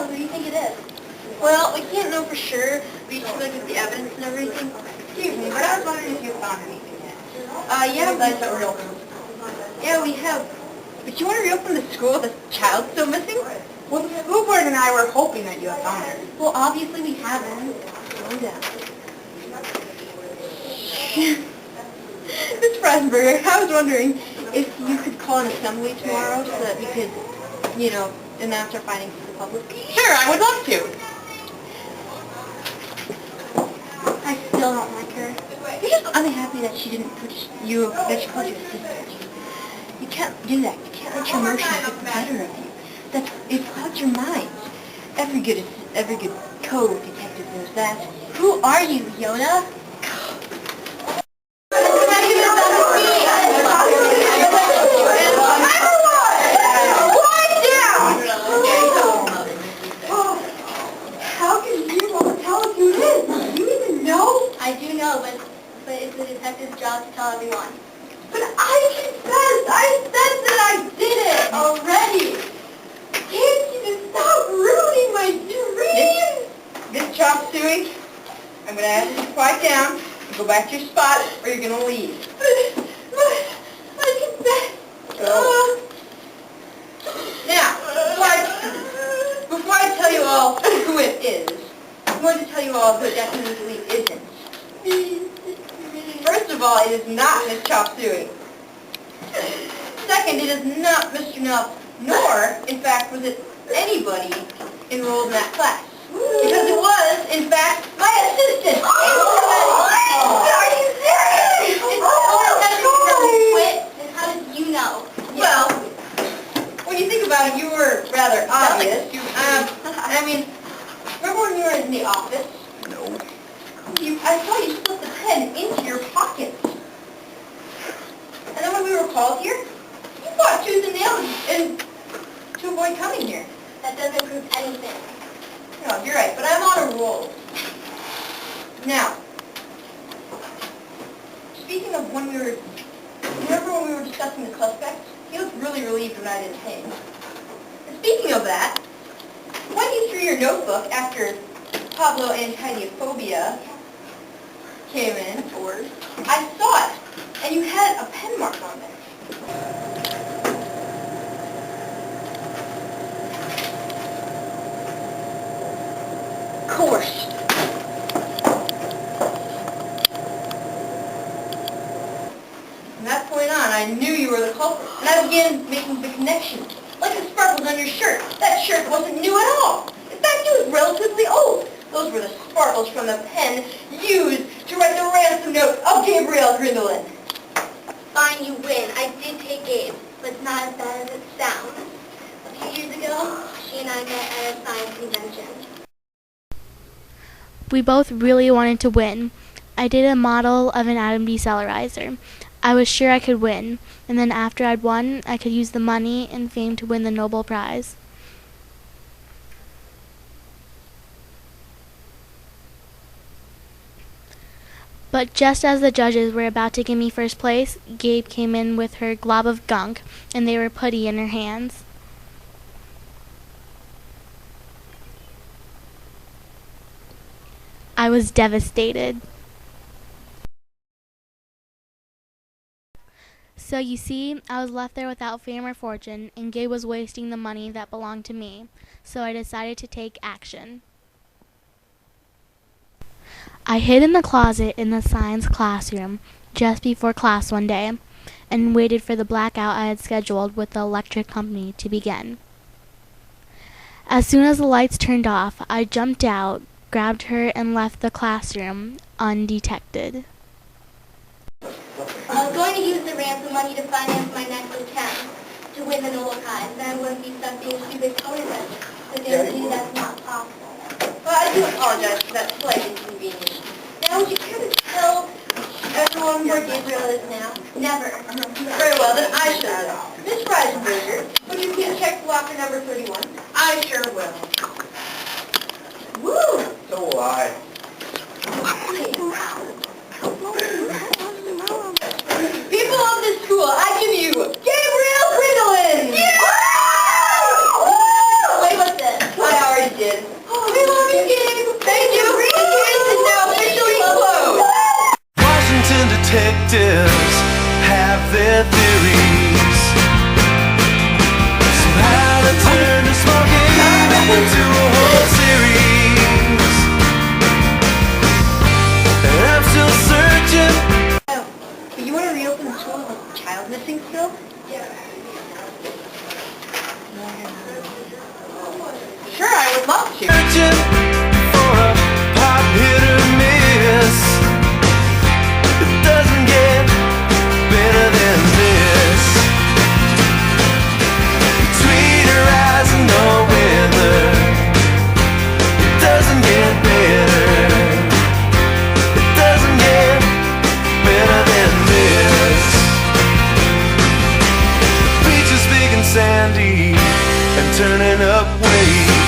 knows? What do you think it is? Well, we can't know for sure. We should look at the evidence and everything. Excuse me, but I was wondering if you found anything yet. Yeah, Besides that we're open. yeah, we have. But you want to reopen the school with a child still missing? Well, the school board and I were hoping that you had found her. Well, obviously we haven't. Slow down. Miss Frasberger, I was wondering if you could call an assembly tomorrow so that we could, announce our findings to the public. Sure, I would love to. I still don't like her. You're just unhappy that she didn't put you, that she called you a sister. You can't do that. You can't let your emotions get the better of you. It clouds your mind. Every good code detective knows that. Who are you, Yoda? I do know, but it's the detective's job to tell everyone. But I confessed! I said that I did it already! Can't you just stop ruining my dreams? This chop suey, I'm going to ask you to quiet down and go back to your spot or you're going to leave. But I confessed. Go. Now, before I tell you all who it is, I'm going to tell you all who it definitely isn't. First of all, it is not Miss Chop Suey. Second, it is not Mr. Nuff, nor, in fact, was it anybody enrolled in that class. Because it was, in fact, my assistant. Are you serious? Quit, and how did you know? Well, when you think about it, you were rather obvious. Remember when you were in the office? No. I saw you slip the pen into your pocket. And then when we were called here, you fought tooth and nail to avoid coming here. That doesn't prove anything. No, you're right, but I'm on a roll. Now, speaking of remember when we were discussing the suspect? He looked really relieved when I didn't pay him. And speaking of that, when you threw your notebook after Pablo Antidiophobia came in, I saw it, and you had a pen mark on there. Of course. From that point on, I knew you were the culprit, and I began making the connection. Like the sparkles on your shirt. That shirt wasn't new at all. In fact, it was relatively old. Those were the sparkles from the pen used to write the ransom note of Gabrielle Grindelin. Fine, you win. I did take Gabe, but it's not as bad as it sounds. A few years ago, she and I met at a science convention. We both really wanted to win. I did a model of an atom decellerizer. I was sure I could win, and then after I'd won, I could use the money and fame to win the Nobel Prize. But just as the judges were about to give me first place, Gabe came in with her glob of gunk, and they were putty in her hands. I was devastated. So you see, I was left there without fame or fortune, and Gabe was wasting the money that belonged to me. So I decided to take action. I hid in the closet in the science classroom just before class one day and waited for the blackout I had scheduled with the electric company to begin. As soon as the lights turned off, I jumped out, grabbed her, and left the classroom undetected. I was going to use the ransom money to finance my next attempt to win the Nobel Prize, then I wouldn't be stuck being stupid colorless. But they see that's not possible. Well, I do apologize for that slight inconvenience. Now, would you care to tell everyone where Gabriel is now? Never. Very well, then I shall. Miss Reisenberger, would you please check locker number 31? I sure will. Woo! So will I. People of this school, I give you Gabrielle Grindelin! Yeah! Wait, what's this? I already detectives have their theories. So how to turn a small game into a whole series. And I'm still searching. But you want to reopen the school with a child missing still? Sure, I would love to. Searching for a pop hit or miss. It doesn't get better than this. Between her eyes and no weather, it doesn't get better. It doesn't get better than this. The beach is big and sandy and turning up waves.